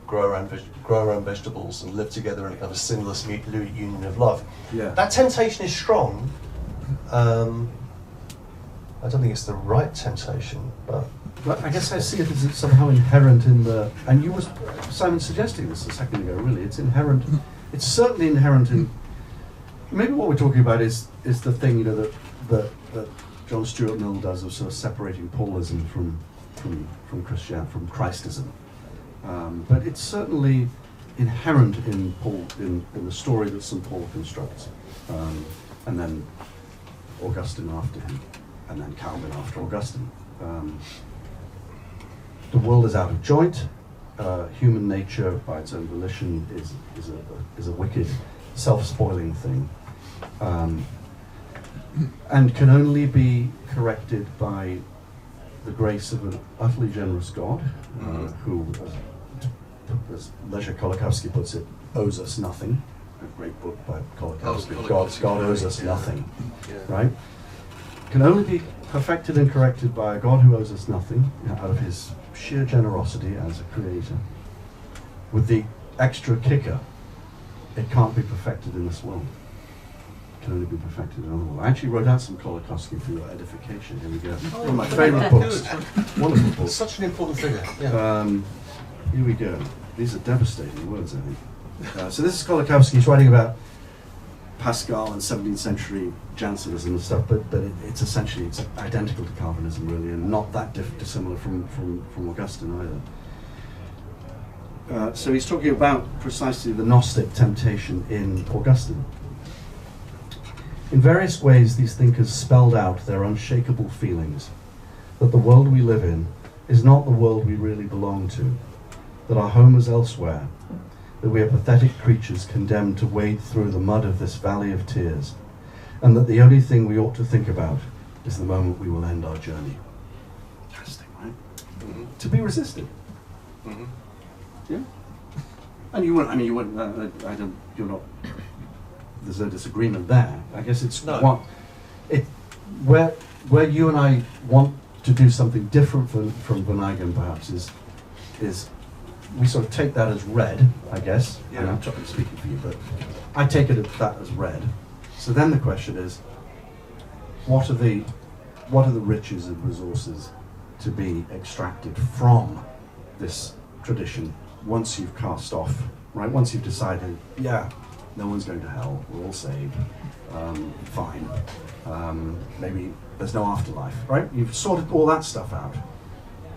grow our own vegetables and live together in a kind of sinless union of love. Yeah. That temptation is strong. I don't think it's the right temptation, but I guess I see it as it's somehow inherent in the. And you was Simon suggesting this a second ago. Really, it's inherent. It's certainly inherent in. Maybe what we're talking about is the thing that John Stuart Mill does of sort of separating Paulism from Christian from Christism. But it's certainly inherent in Paul in the story that St. Paul constructs, and then Augustine after him, and then Calvin after Augustine. The world is out of joint. human nature by its own volition is a wicked, self-spoiling thing, and can only be corrected by the grace of an utterly generous God, who, as Leisure Kolakowski puts it, owes us nothing. A great book by Kolakowski. God owes us nothing, right? Can only be perfected and corrected by a God who owes us nothing, out of his sheer generosity as a creator. With the extra kicker, it can't be perfected in this world. It can only be perfected in another world. I actually wrote out some Kolakowski for your edification. Here we go. One of my favourite books. Wonderful book. Such an important figure. Here we go. These are devastating words, I think. So this is Kolakowski. He's writing about Pascal and 17th century Jansenism and stuff, but it's essentially identical to Calvinism, really, and not that dissimilar from Augustine either. So he's talking about precisely the Gnostic temptation in Augustine. In various ways, these thinkers spelled out their unshakable feelings that the world we live in is not the world we really belong to, that our home is elsewhere, that we are pathetic creatures condemned to wade through the mud of this valley of tears, and that the only thing we ought to think about is the moment we will end our journey. Interesting, right? Mm-hmm. To be resisted. Mm-hmm. Yeah. And you wouldn't. I mean, you wouldn't. I don't. You're not. There's no disagreement there. I guess it's where you and I want to do something different from Vaneigem, perhaps, is we sort of take that as read, I guess. Yeah. And I'm speaking for you, but I take that as read. So then the question is, what are the riches and resources to be extracted from this tradition once you've cast off, right? Once you've decided, yeah, no one's going to hell, we're all saved, fine. Maybe there's no afterlife, right? You've sorted all that stuff out.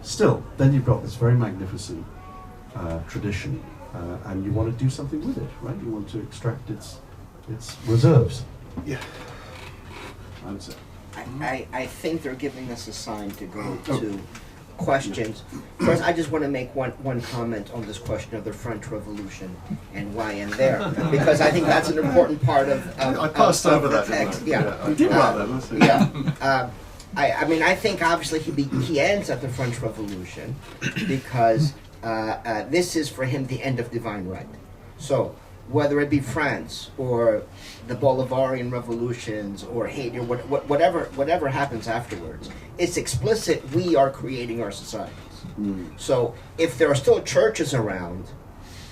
Still, then you've got this very magnificent tradition, and you want to do something with it, right? You want to extract its reserves. Yeah. I would say. I think they're giving us a sign to go to questions. First, I just want to make one comment on this question of the French Revolution and why and there, because I think that's an important part of I passed over the that, text. didn't I? Yeah. You did well then, Yeah. I mean, I think obviously he ends at the French Revolution because this is for him the end of divine right. So whether it be France or the Bolivarian revolutions or Haiti or whatever happens afterwards, it's explicit we are creating our societies. So if there are still churches around,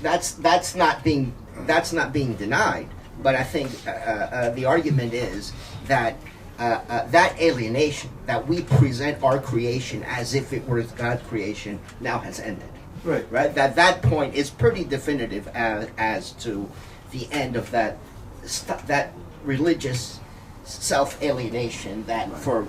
that's not being denied. But I think the argument is that that alienation, that we present our creation as if it were God's creation, now has ended. Right. That point is pretty definitive as to the end of that religious self-alienation that for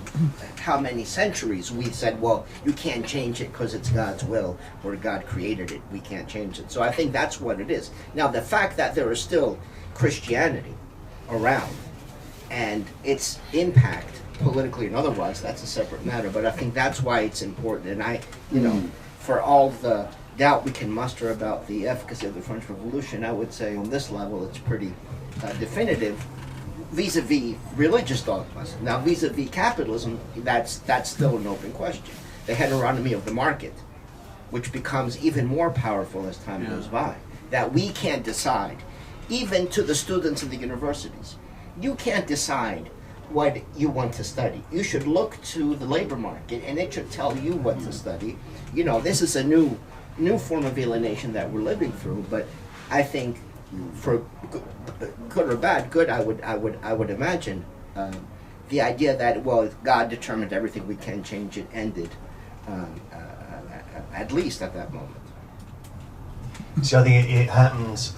how many centuries we said, well, you can't change it because it's God's will, or God created it, we can't change it. So I think that's what it is. Now, the fact that there is still Christianity around and its impact politically and otherwise, that's a separate matter, but I think that's why it's important. And for all the doubt we can muster about the efficacy of the French Revolution, I would say on this level it's pretty definitive vis-a-vis religious dogmas. Now, vis-a-vis capitalism, that's still an open question. The heteronomy of the market, which becomes even more powerful as time goes by, that we can't decide, even to the students in the universities. You can't decide what you want to study. You should look to the labor market, and it should tell you what to study. This is a new form of alienation that we're living through, but I think for good or bad, good, I would imagine the idea that, well, God determined everything, we can change it, ended at least at that moment. See, I think it happens.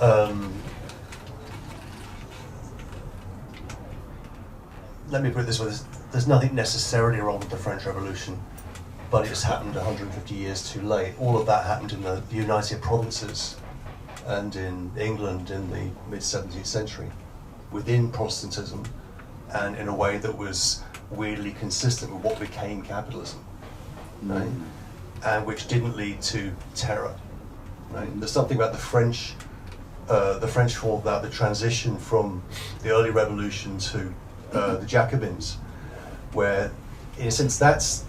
Let me put it this way: there's nothing necessarily wrong with the French Revolution, but it's happened 150 years too late. All of that happened in the United Provinces and in England in the mid-17th century, within Protestantism, and in a way that was weirdly consistent with what became capitalism, right? And which didn't lead to terror. right? There's something about the French form, about the transition from the early revolution to the Jacobins, where, in a sense, that's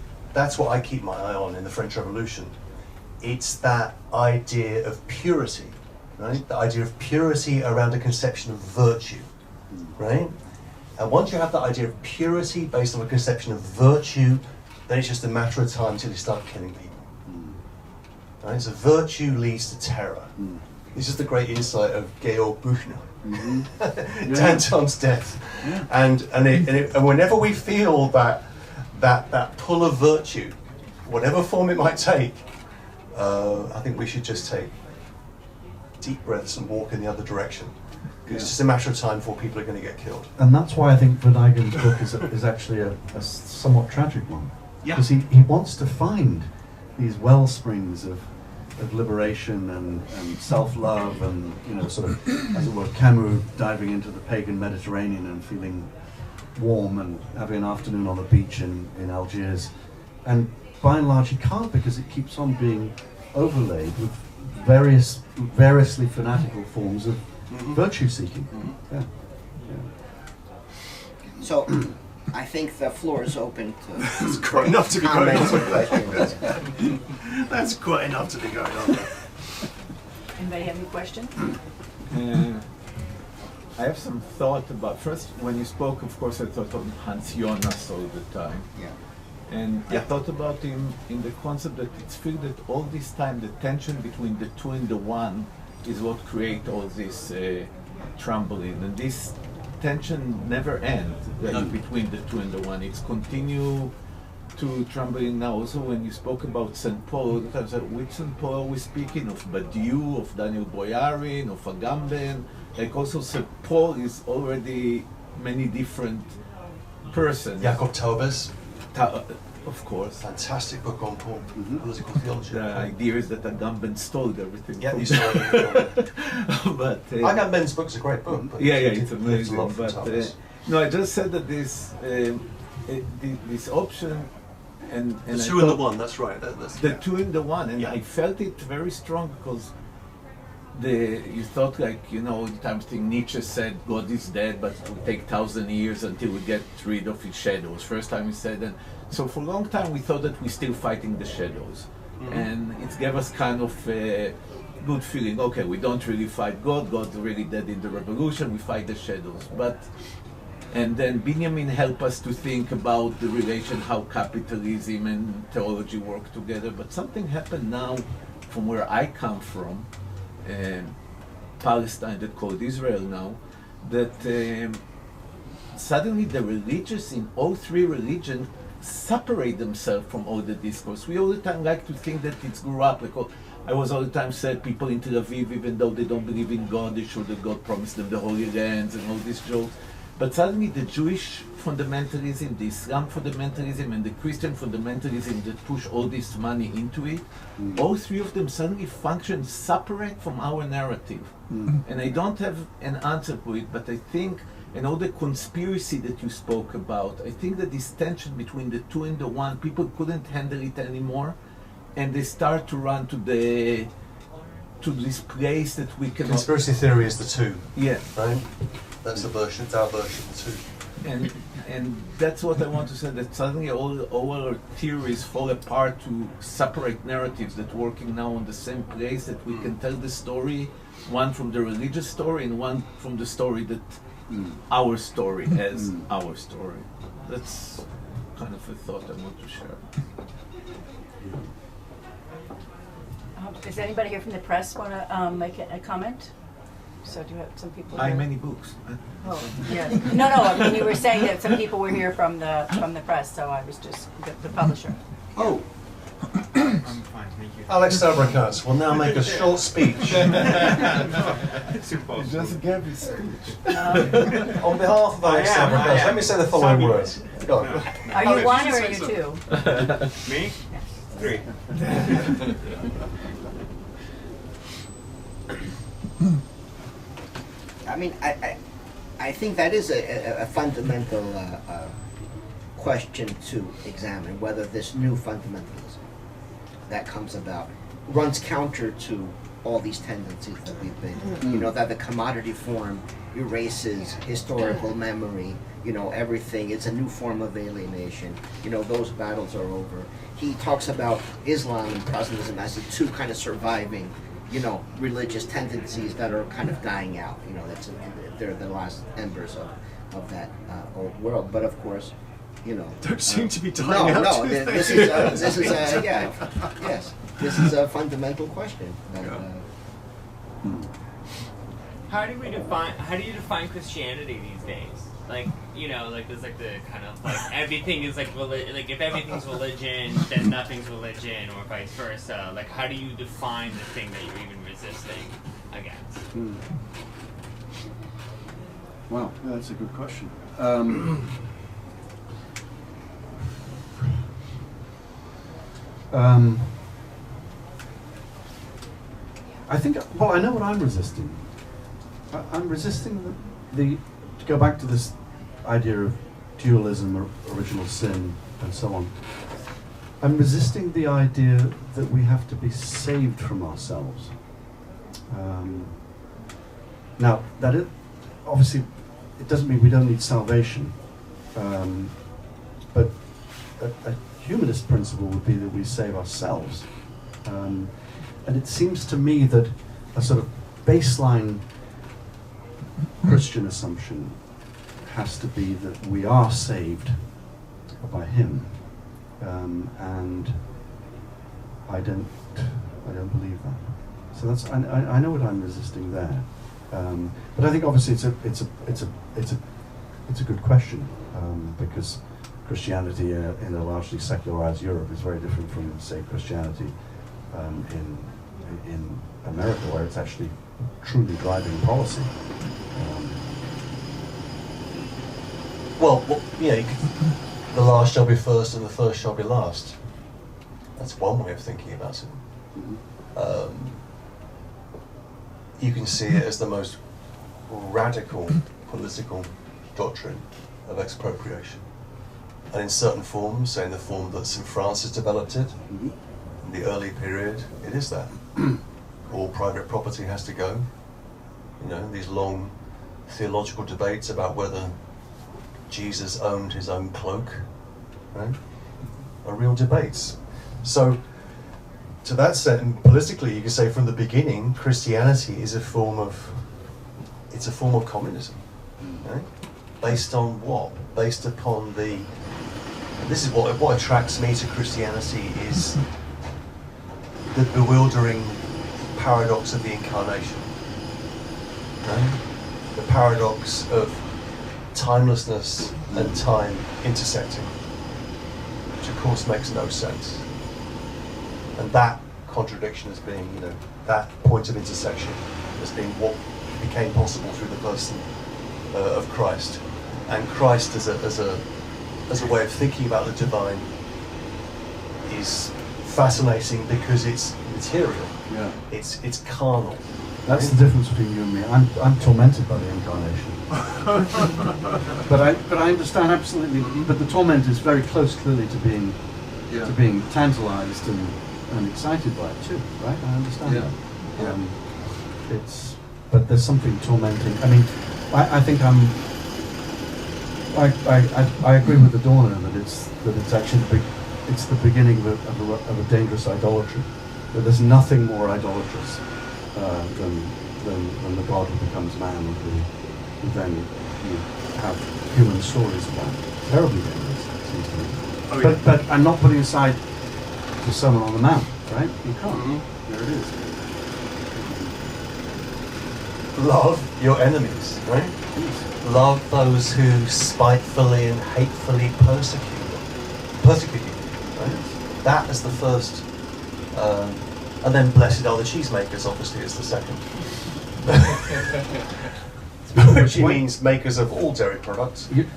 what I keep my eye on in the French Revolution. It's that idea of purity, right? The idea of purity around a conception of virtue, right? And once you have that idea of purity based on a conception of virtue, then it's just a matter of time till you start killing people. Right? So virtue leads to terror. This is the great insight of Georg Büchner, Danton's death. Yeah. And whenever we feel that pull of virtue, whatever form it might take, I think we should just take deep breaths and walk in the other direction. It's just a matter of time before people are going to get killed. And that's why I think Vaneigem's book is actually a somewhat tragic one. Yeah. Because he wants to find these well springs of liberation and self-love and, you know, sort of, as it were, Camus diving into the pagan Mediterranean and feeling warm and having an afternoon on the beach in Algiers. And by and large he can't, because it keeps on being overlaid with variously fanatical forms of virtue seeking. Yeah. So, I think the floor is open to It's quite enough to be going comments or on. questions. That's quite enough to be going on. Anybody have any questions? I have some thought about, first, when you spoke, of course, I thought of Hans Jonas all the time. Yeah. And I thought about him in the concept that it's feel that all this time the tension between the two and the one is what create all this trembling. And this tension never ends between the two and the one. It's continue to trembling now. Also, when you spoke about St. Paul, I was like, which St. Paul are we speaking of? Badiou, of Daniel Boyarin, of Agamben? Like also St. Paul is already many different persons. Jakob Taubes, Of course. fantastic book on Paul, political theology. The idea is that Agamben stole everything. Yeah, from you saw it. But Agamben's book's a great book. But yeah, it it's takes a amazing. lot from But Taubes. no, I just said that this option and The I two and the thought- one, that's right. That's, the two in the one, and Yeah. I felt it very strong because you thought, like, you know, times thing Nietzsche said God is dead, but it will take 1,000 years until we get rid of his shadows. First time he said, and so for a long time we thought that we're still fighting the shadows, and it gave us kind of a good feeling. Okay, we don't really fight God. God's really dead in the revolution. We fight the shadows, but. And then Benjamin helped us to think about the relation, how capitalism and theology work together. But something happened now from where I come from, Palestine, that called Israel now, that suddenly the religious in all three religions separate themselves from all the discourse. We all the time like to think that it's grew up. Like, I was all the time said people in Tel Aviv, even though they don't believe in God, they sure that God promised them the Holy Lands and all these jokes. But suddenly the Jewish fundamentalism, the Islam fundamentalism, and the Christian fundamentalism that push all this money into it, all three of them suddenly function separate from our narrative. And I don't have an answer to it, but I think, and all the conspiracy that you spoke about, I think that this tension between the two and the one, people couldn't handle it anymore, and they start to run to this place that we can. Conspiracy theory is the two, Yeah. right? That's the version, it's our version, the two. And that's what I want to say, that suddenly all our theories fall apart to separate narratives that working now on the same place, that we can tell the story, one from the religious story and one from the story that our story as our story. That's kind of a thought I want to share. Does anybody here from the press want to make a comment? So do you have some people I here? many books. Oh, yeah. No, I mean, you were saying that some people were here from the press, so I was just the publisher. Oh, I'm fine, thank you. Alex Sabrakas will now make a short speech It's impossible. Just gave his speech. on behalf of Alex I am. Sabrakas. Let me say the following Sorry. words. Go on. Are you Alex, one you or should are you say two? Me? 3. I mean, I think that is a fundamental question to examine, whether this new fundamentalism that comes about runs counter to all these tendencies that we've been, that the commodity form erases historical memory, everything. It's a new form of alienation. Those battles are over. He talks about Islam and Protestantism as the two kind of surviving, religious tendencies that are kind of dying out. They're the last embers of that old world. But of course, Don't seem to be dying out. No, this is this is a fundamental question. How do you define Christianity these days? Like, there's like the kind of like everything is like like if everything's religion, then nothing's religion, or vice versa. Like, how do you define the thing that you're even resisting against? Wow, yeah, that's a good question. I think, I know what I'm resisting. I'm resisting to go back to this idea of dualism, or original sin, and so on. I'm resisting the idea that we have to be saved from ourselves. Now, obviously, it doesn't mean we don't need salvation, but a humanist principle would be that we save ourselves. And it seems to me that a sort of baseline Christian assumption has to be that we are saved by Him, and I don't believe that. So that's I know what I'm resisting there, but I think obviously it's a good question, because Christianity in a largely secularized Europe is very different from, say, Christianity in America, where it's actually truly driving policy. The last shall be first and the first shall be last. That's one way of thinking about it. You can see it as the most radical political doctrine of expropriation. And in certain forms, say in the form that St. Francis developed it, in the early period, it is that. All private property has to go. These long theological debates about whether Jesus owned his own cloak, right? Are real debates. So, to that extent, politically, you can say from the beginning, Christianity is a form of communism, right? Based on what? Based upon this is what attracts me to Christianity is the bewildering paradox of the incarnation, right? The paradox of timelessness and time intersecting, which of course makes no sense. And that contradiction as being, that point of intersection as being what became possible through the person of Christ. And Christ as a way of thinking about the divine is fascinating because it's material. Yeah. It's carnal. That's the difference between you and me. I'm tormented by the incarnation. but I understand absolutely. But the torment is very close, clearly, to being tantalized and excited by it too, right? I understand that. But there's something tormenting. I mean, I think I agree with the Dorner that it's actually it's the beginning of a dangerous idolatry. That there's nothing more idolatrous than the God who becomes man, who then you have human stories about. Terribly dangerous, it seems to me. But I'm not putting aside the Sermon on the Mount, right? You can't. There it is. Love your enemies, right? Love those who spitefully and hatefully persecute you, right? That is the first, and then blessed are the cheesemakers, obviously, is the second. Which means makers of all dairy products. Spinoza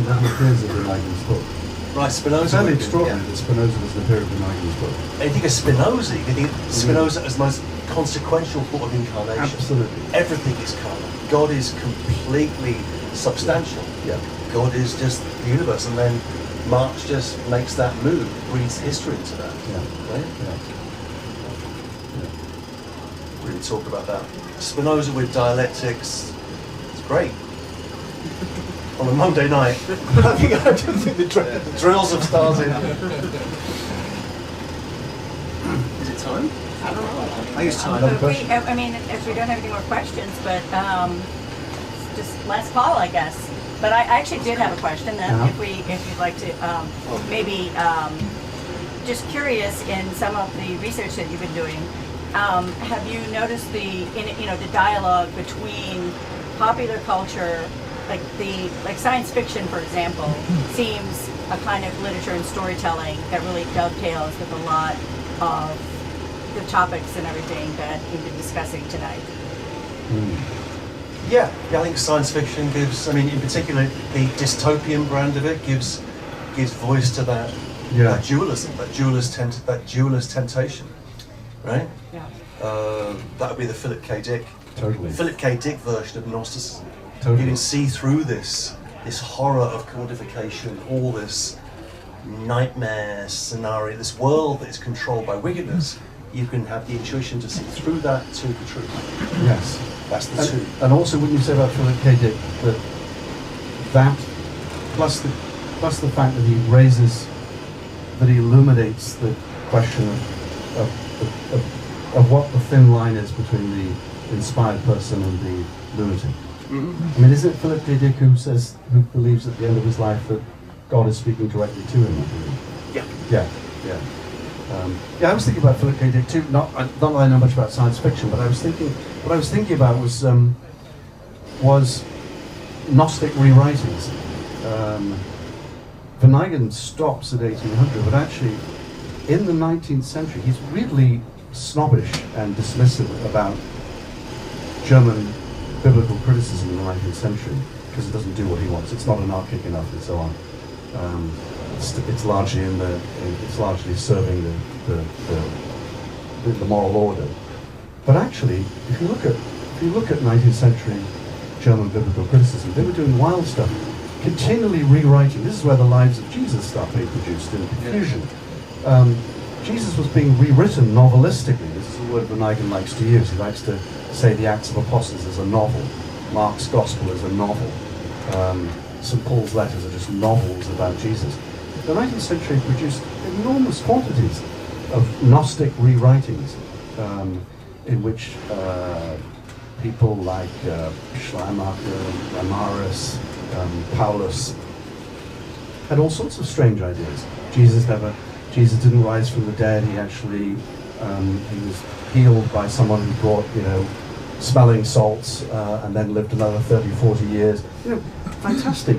never appears in Vaneigem book. Right, Spinoza. It's only extraordinary that Spinoza doesn't appear in Vaneigem book. And you think of Spinoza, you think Spinoza as the most consequential thought of incarnation. Absolutely. Everything is carnal. God is completely substantial. Yeah. God is just the universe, and then Marx just makes that move, breathes history into that. Yeah. Right? Yeah. and talk about that. Spinoza with dialectics, it's great. On a Monday night, I don't think the drills have started. Is it time? I don't know. I think it's time. But I mean, if we don't have any more questions, but just last call, I guess. But I actually did have a question then, if you'd like to, maybe, just curious in some of the research that you've been doing, have you noticed the dialogue between popular culture, like science fiction, for example, seems a kind of literature and storytelling that really dovetails with a lot of the topics and everything that we've been discussing tonight. Yeah, I think science fiction gives, in particular, the dystopian brand of it gives voice to that dualism, that dualist temptation, right? Yeah. That would be the Philip K. Dick. Totally. Philip K. Dick version of Gnosticism. Totally. You can see through this horror of commodification, all this nightmare scenario, this world that is controlled by wickedness. You can have the intuition to see through that to the truth. Yes. That's the two. And also, wouldn't you say about Philip K. Dick that plus the fact that he illuminates the question of what the thin line is between the inspired person and the lunatic. Mm-hmm. Isn't it Philip K. Dick who believes at the end of his life that God is speaking directly to him? I believe. Yeah. I was thinking about Philip K. Dick too. Not that I know much about science fiction, but what I was thinking about was Gnostic rewritings. Vaneigem stops at 1800, but actually, in the 19th century, he's really snobbish and dismissive about German biblical criticism in the 19th century because it doesn't do what he wants. It's not anarchic enough, and so on. It's largely it's largely serving the moral order. But actually, if you look at 19th century German biblical criticism, they were doing wild stuff, continually rewriting. This is where the lives of Jesus start being produced in confusion. Jesus was being rewritten novelistically. This is the word Vaneigem likes to use. He likes to say the Acts of Apostles is a novel, Mark's Gospel is a novel, St. Paul's letters are just novels about Jesus. The 19th century produced enormous quantities of Gnostic rewritings, in which people like Schleiermacher, Amaris, Paulus had all sorts of strange ideas. Jesus didn't rise from the dead. He actually he was healed by someone who brought smelling salts and then lived another 30, 40 years. Fantastic,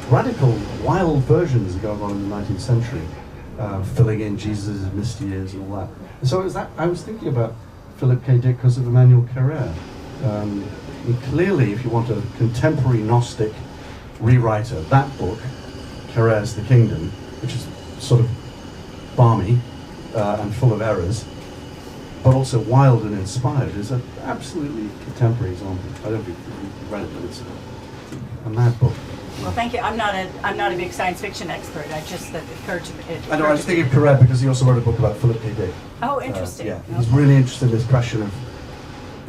radical, wild versions going on in the 19th century, filling in Jesus' misty years and all that. And so I was thinking about Philip K. Dick because of Emmanuel Carrère. And clearly, if you want a contemporary Gnostic rewriter, that book, Carrère's The Kingdom, which is sort of balmy and full of errors, but also wild and inspired, is an absolutely contemporary example. I don't think you've read it, but it's a mad book. Well, thank you. I'm not a big science fiction expert. I just that occurred to me. I know. I was thinking of Carrère because he also wrote a book about Philip K. Dick. Oh, interesting. He's really interested in this question of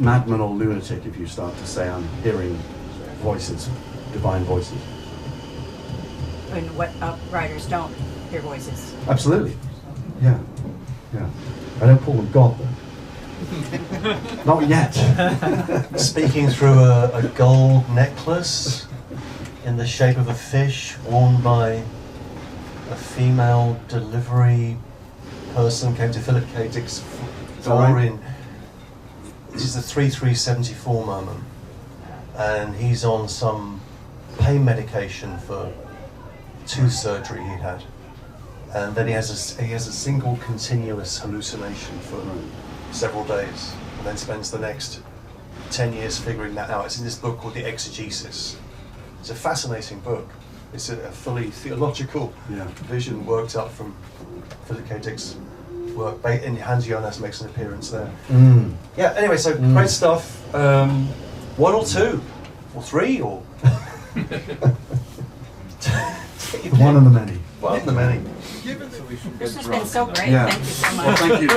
madman or lunatic. If you start to say, "I'm hearing voices, divine voices," And what writers don't hear voices. absolutely, yeah. I don't call them God though. Not yet. Speaking through a gold necklace in the shape of a fish worn by a female delivery person came to Philip K. Dick's door in, this is the 3374 moment, and he's on some pain medication for tooth surgery he'd had, and then he has a single continuous hallucination for several days, and then spends the next 10 years figuring that out. It's in this book called The Exegesis. It's a fascinating book. It's a fully theological vision worked up from Philip K. Dick's work, and Hans Jonas makes an appearance there. Yeah, anyway, so great stuff. One or two, or three, or... One of the many. One of the many. This has been so great. Yeah. Thank you so much. Well, thank you.